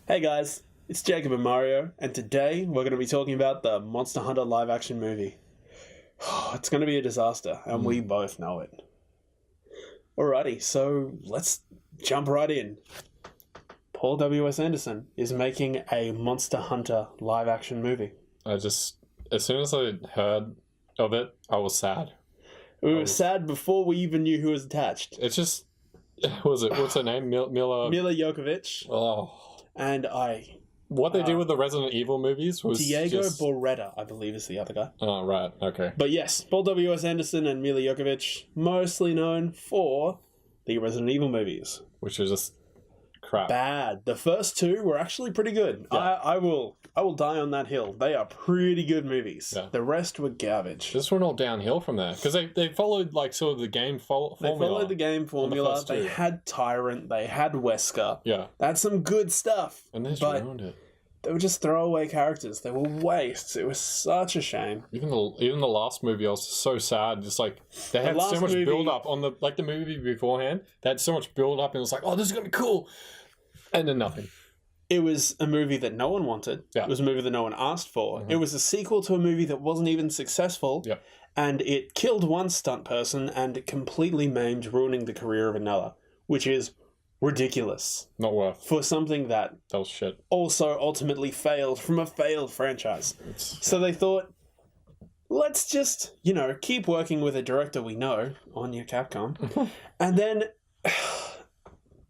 Hey guys, it's Jacob and Mario, and today we're going to be talking about the Monster Hunter live action movie. It's going to be a disaster, and we both know it. Alrighty, so let's jump right in. Paul W.S. Anderson is making a Monster Hunter live action movie. As soon as I heard of it, I was sad. We were sad before we even knew who was attached. It's just, what's her name? Mila Jovovich. Oh. And what they did with the Resident Evil movies was Diego Borretta, I believe, is the other guy. Oh, right, okay. But yes, Paul W.S. Anderson and Mila Jovovich, mostly known for the Resident Evil movies. Which are just crap. Bad. The first two were actually pretty good. Yeah. I will die on that hill. They are pretty good movies. Yeah. The rest were garbage. This went all downhill from there. Because they followed like sort of the game formula. They followed the game formula. They had Tyrant. They had Wesker. Yeah. They had some good stuff. And they just ruined it. They were just throwaway characters. They were wastes. It was such a shame. Even the last movie, I was so sad. Just like they had so much build up on the movie beforehand. They had so much build up, and it was like, oh, this is gonna be cool, and then nothing. It was a movie that no one wanted. Yeah. It was a movie that no one asked for. Mm-hmm. It was a sequel to a movie that wasn't even successful. Yeah. And it killed one stunt person and it completely maimed, ruining the career of another, which is ridiculous. Not worth. For something that was shit. Also ultimately failed from a failed franchise. So they thought, let's just, keep working with a director we know, Anya Capcom, and then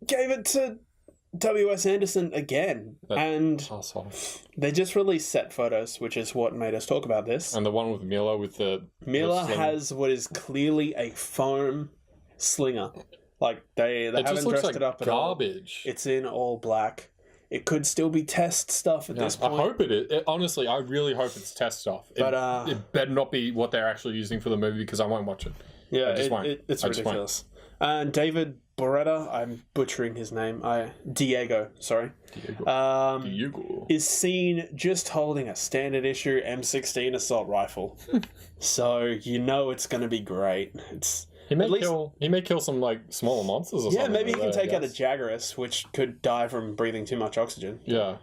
gave it to W.S. Anderson again. And they just released set photos, which is what made us talk about this. And the one with Mila Mila has what is clearly a foam slinger. Like, they haven't dressed it up at all. Garbage. It's in all black. It could still be test stuff at this point. I hope it is. Honestly, I really hope it's test stuff. But it better not be what they're actually using for the movie, because I won't watch it. Yeah, it's ridiculous. And David Borretta, I'm butchering his name. Diego, is seen just holding a standard issue M16 assault rifle. So it's going to be great. He may kill some like smaller monsters or something. Yeah, maybe he can take out a Jaggeris, which could die from breathing too much oxygen. Yeah.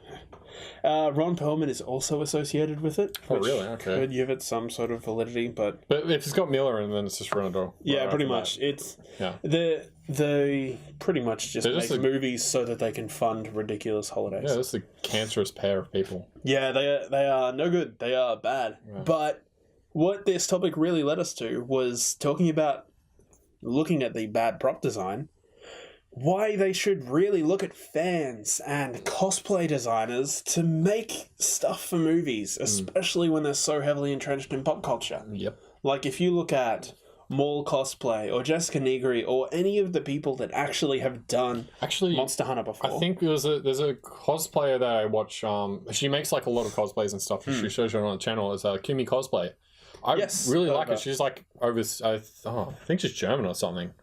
Ron Perlman is also associated with it. Oh, really? Okay. Could give it some sort of validity, but if it's got Miller in, then it's just Ronaldo. Yeah, pretty much. They pretty much just make movies so that they can fund ridiculous holidays. Yeah, that's a cancerous pair of people. Yeah, they are no good. They are bad. Yeah. But what this topic really led us to was talking about, looking at the bad prop design, why they should really look at fans and cosplay designers to make stuff for movies, especially when they're so heavily entrenched in pop culture. Yep. Like, if you look at Maul Cosplay or Jessica Negri or any of the people that actually have done Monster Hunter before. I think there's a cosplayer that I watch. She makes like a lot of cosplays and stuff. She shows her on the channel as Kimi Cosplay. I really like her. She's like I think she's German or something.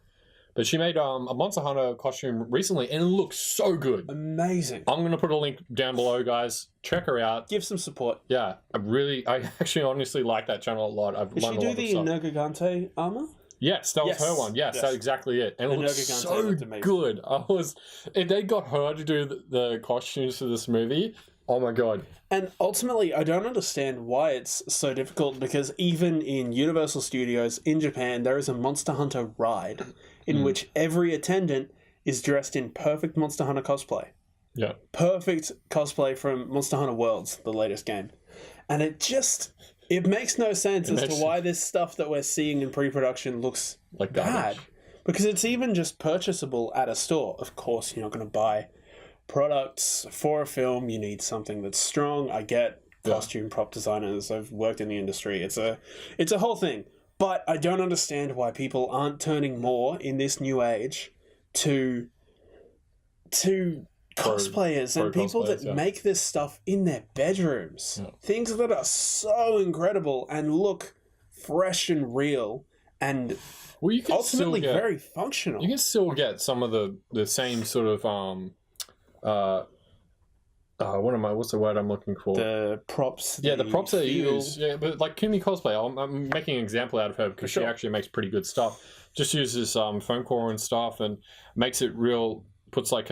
But she made a Monster Hunter costume recently, and it looks so good. Amazing. I'm going to put a link down below, guys. Check her out. Give some support. Yeah, I actually honestly like that channel a lot. Did she do the Nergigante armor? Yes, that was her one. Yes, that's exactly it. And it looks so good. They got her to do the costumes for this movie. Oh my god. And ultimately, I don't understand why it's so difficult, because even in Universal Studios in Japan, there is a Monster Hunter ride in which every attendant is dressed in perfect Monster Hunter cosplay. Yeah. Perfect cosplay from Monster Hunter Worlds, the latest game. And it makes no sense as to why this stuff that we're seeing in pre-production looks like bad. Because it's even just purchasable at a store. Of course, you're not going to buy products for a film. You need something that's strong. I get costume prop designers. I've worked in the industry. It's a whole thing. But I don't understand why people aren't turning more in this new age to cosplayers and people that make this stuff in their bedrooms. Yeah. Things that are so incredible and look fresh and real and ultimately very functional. You can still get some of the same sort of what's the word I'm looking for? The props. Yeah, the props they use. Yeah, but like Kumi Cosplay, I'm making an example out of her because she actually makes pretty good stuff. Just uses foam core and stuff and makes it real, puts like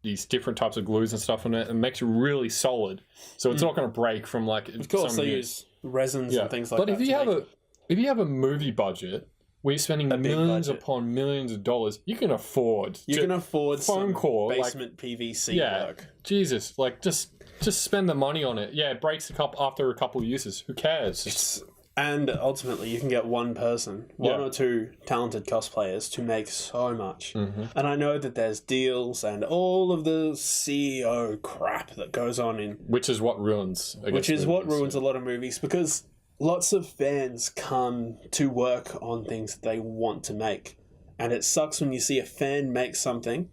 these different types of glues and stuff in it and makes it really solid. So it's not going to break from like. Of course, they use resins and things like that. But if you have a movie budget where you're spending millions upon millions of dollars, you can afford. Phone call, basement PVC work. Jesus, like just spend the money on it. Yeah, it breaks after a couple of uses. Who cares? And ultimately, you can get one person, one or two talented cosplayers to make so much. And I know that there's deals and all of the CEO crap that goes on in... Which is what ruins, a lot of movies, because lots of fans come to work on things that they want to make. And it sucks when you see a fan make something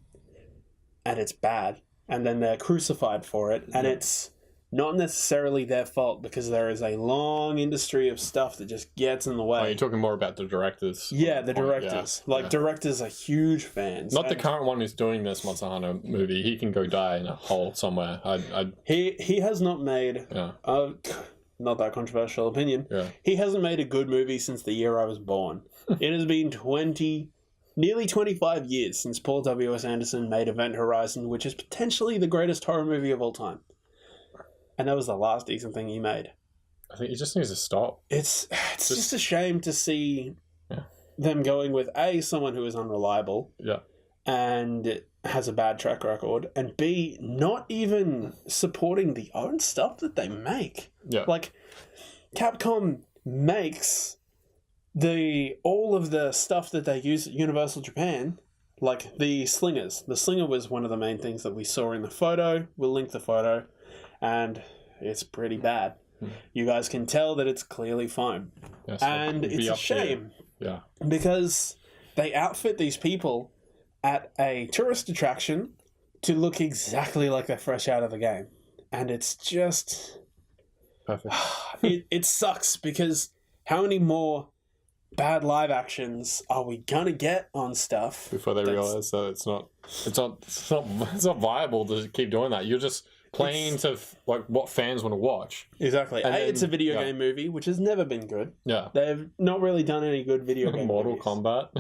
and it's bad, and then they're crucified for it, and it's... not necessarily their fault, because there is a long industry of stuff that just gets in the way. Oh, you're talking more about the directors. Yeah, the directors. Directors are huge fans. Not the current one who's doing this Monsutā Hantā movie. He can go die in a hole somewhere. He has not made... not that controversial opinion. Yeah. He hasn't made a good movie since the year I was born. It has been nearly 25 years since Paul W.S. Anderson made Event Horizon, which is potentially the greatest horror movie of all time. And that was the last decent thing he made. I think he just needs to stop. It's just a shame to see them going with A, someone who is unreliable. Yeah. And has a bad track record. And B, not even supporting the own stuff that they make. Yeah. Like, Capcom makes all of the stuff that they use at Universal Japan, like the slingers. The slinger was one of the main things that we saw in the photo. We'll link the photo. And it's pretty bad. You guys can tell that it's clearly foam. Yes, and it's a shame. Yeah. Because they outfit these people at a tourist attraction to look exactly like they're fresh out of the game. And it's just... perfect. It sucks, because how many more bad live actions are we gonna get on stuff before they realize that it's not viable to keep doing that? You're just playing to like what fans want to watch. Exactly. It's a video game movie, which has never been good. Yeah. They've not really done any good video game Mortal movies. Kombat.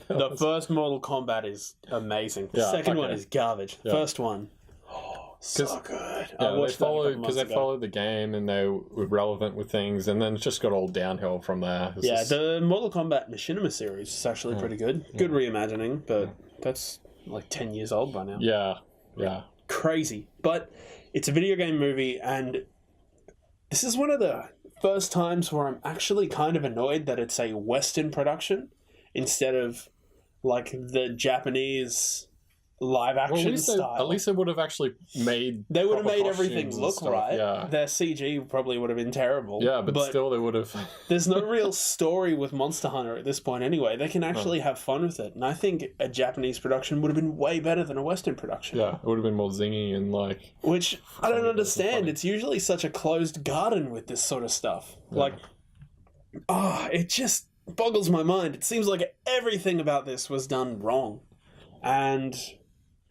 The first Mortal Kombat is amazing. The second one is garbage. The first one, so good. Yeah, they followed the game and they were relevant with things, and then it just got all downhill from there. The Mortal Kombat Machinima series is actually pretty good. Good reimagining, but that's like 10 years old by now. Yeah. Crazy. But it's a video game movie, and this is one of the first times where I'm actually kind of annoyed that it's a Western production instead of like the Japanese live action style. At least they would have actually made... They would have made everything look right. Yeah. Their CG probably would have been terrible. Yeah, but still they would have... There's no real story with Monster Hunter at this point anyway. They can actually have fun with it. And I think a Japanese production would have been way better than a Western production. Yeah, it would have been more zingy and like... Which I don't understand. It's usually such a closed garden with this sort of stuff. Yeah. It just boggles my mind. It seems like everything about this was done wrong. And...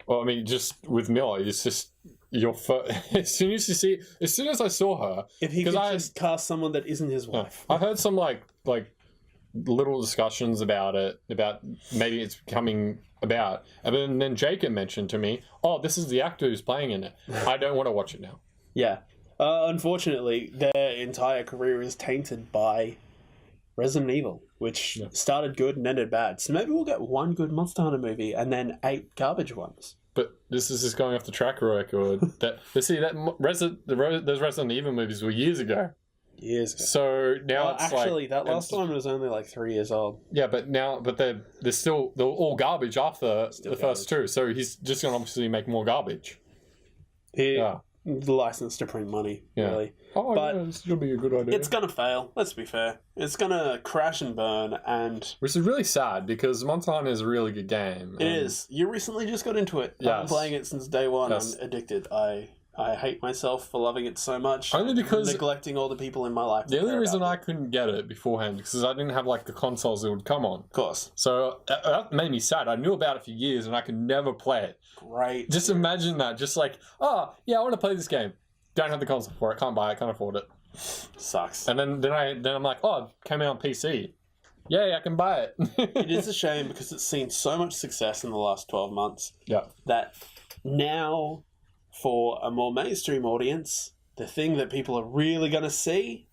Well, I mean, just with Mila, it's just as soon as I saw her, if he could just cast someone that isn't his wife. I heard some like little discussions about it, about maybe it's coming about, and then Jacob mentioned to me, "Oh, this is the actor who's playing in it. I don't want to watch it now." Yeah, unfortunately, their entire career is tainted by Resident Evil, which started good and ended bad. So maybe we'll get one good Monster Hunter movie and then 8 garbage ones. But this is just going off the track record. Those Resident Evil movies were years ago. So now that last one was only like 3 years old. Yeah, but they're all garbage after the first two. So he's just going to obviously make more garbage. The license to print money, really. Oh, but it's going to be a good idea. It's going to fail, let's be fair. It's going to crash and burn, which is really sad, because Monsutā Hantā is a really good game. It is. You recently just got into it. Yes. I've been playing it since day one. Yes. I'm addicted. I hate myself for loving it so much. Only because... neglecting all the people in my life. The only reason I couldn't get it beforehand, because I didn't have like the consoles it would come on. Of course. So that made me sad. I knew about it for years and I could never play it. Great. Just imagine that. Just like, I want to play this game. Don't have the console for it. Can't buy it. Can't afford it. Sucks. And then I'm like, it came out on PC. yay, I can buy it. It is a shame because it's seen so much success in the last 12 months. Yeah. That now, for a more mainstream audience, the thing that people are really going to see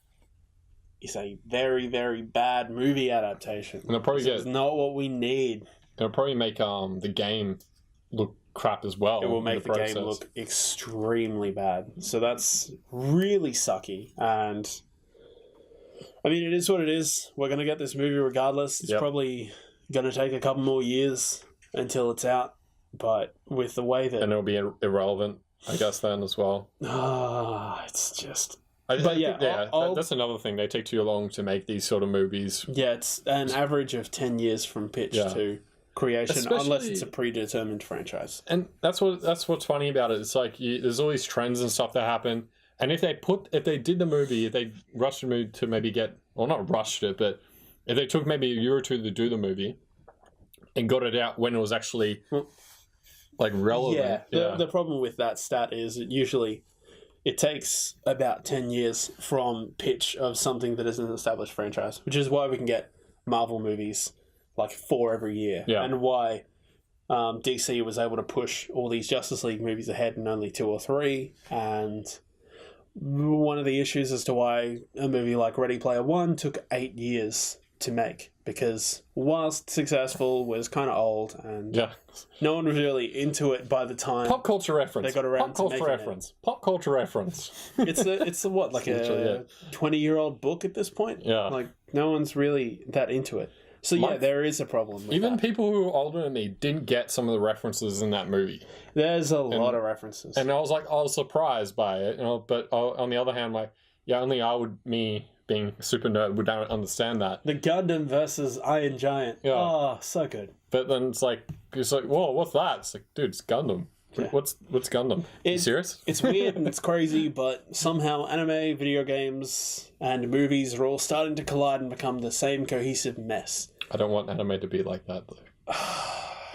is a very, very bad movie adaptation. And it'll probably It's not what we need. It'll probably make the game look crap as well. It will make the game look extremely bad. So that's really sucky. And I mean, it is what it is. We're going to get this movie regardless. It's probably going to take a couple more years until it's out. But with the way that... And it'll be irrelevant, I guess, then as well. It's just... That's another thing. They take too long to make these sort of movies. Yeah, it's an average of 10 years from pitch to creation, unless it's a predetermined franchise. And that's what's funny about it. It's like there's all these trends and stuff that happen. And if they did the movie, if they rushed the movie to maybe not rushed it, but if they took maybe a year or two to do the movie and got it out when it was actually relevant. The problem with that stat is it takes about 10 years from pitch of something that is an established franchise, which is why we can get Marvel movies 4 every year. Yeah. And why DC was able to push all these Justice League movies ahead in only 2 or 3. And one of the issues as to why a movie like Ready Player One took 8 years to make, because whilst successful, was kind of old, and no one was really into it by the time. Pop culture reference. They got around to making it. Pop culture reference. It's a what, like a 20-year-old book at this point? Yeah. No one's really that into it. So there is a problem with even that. People who are older than me didn't get some of the references in that movie. There's a lot of references. And I was surprised by it, but on the other hand, only me being a super nerd would understand that. The Gundam versus Iron Giant. Yeah. Oh, so good. But then it's like, whoa, what's that? It's like, dude, it's Gundam. Yeah. What's Gundam? You serious? It's weird and it's crazy, but somehow anime, video games, and movies are all starting to collide and become the same cohesive mess. I don't want anime to be like that, though.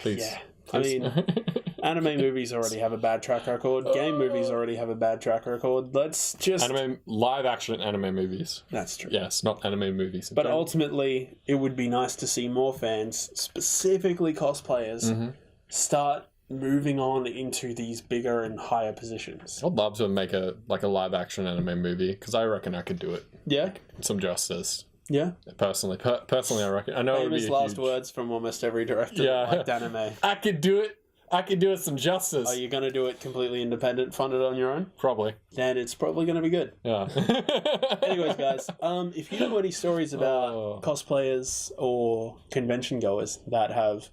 Please. Yeah. Please. I mean, anime movies already have a bad track record. Game movies already have a bad track record. Let's just... Live-action anime movies. That's true. Yes, not anime movies. But ultimately, it would be nice to see more fans, specifically cosplayers, start moving on into these bigger and higher positions. I'd love to make a live-action anime movie, because I reckon I could do it. Yeah? Some justice. Yeah. Personally, I reckon. I know famous last words from almost every director that liked anime. I could do it. I could do it some justice. Are you going to do it completely independent, funded on your own? Probably. Then it's probably going to be good. Yeah. Anyways, guys, if you know any stories about cosplayers or convention goers that have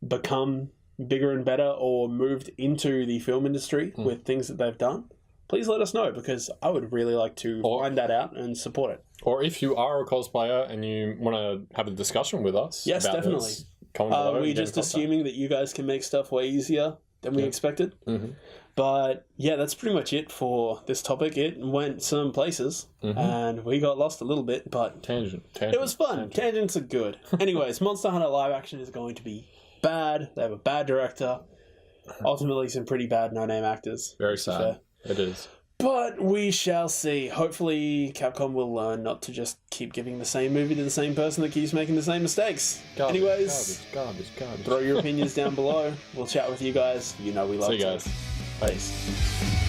become bigger and better or moved into the film industry with things that they've done, please let us know, because I would really like to find that out and support it. Or if you are a cosplayer and you want to have a discussion with us, yes, about definitely. This, are we just assuming that you guys can make stuff way easier than we expected? Mm-hmm. But yeah, that's pretty much it for this topic. It went some places, and we got lost a little bit, but tangent. It was fun. Tangents are good. Anyways, Monsutā Hantā live action is going to be bad. They have a bad director. Ultimately, some pretty bad no-name actors. Very sad. It is. But we shall see. Hopefully, Capcom will learn not to just keep giving the same movie to the same person that keeps making the same mistakes. Anyways, garbage. Throw your opinions down below. We'll chat with you guys. You know we love you. See you guys. Peace.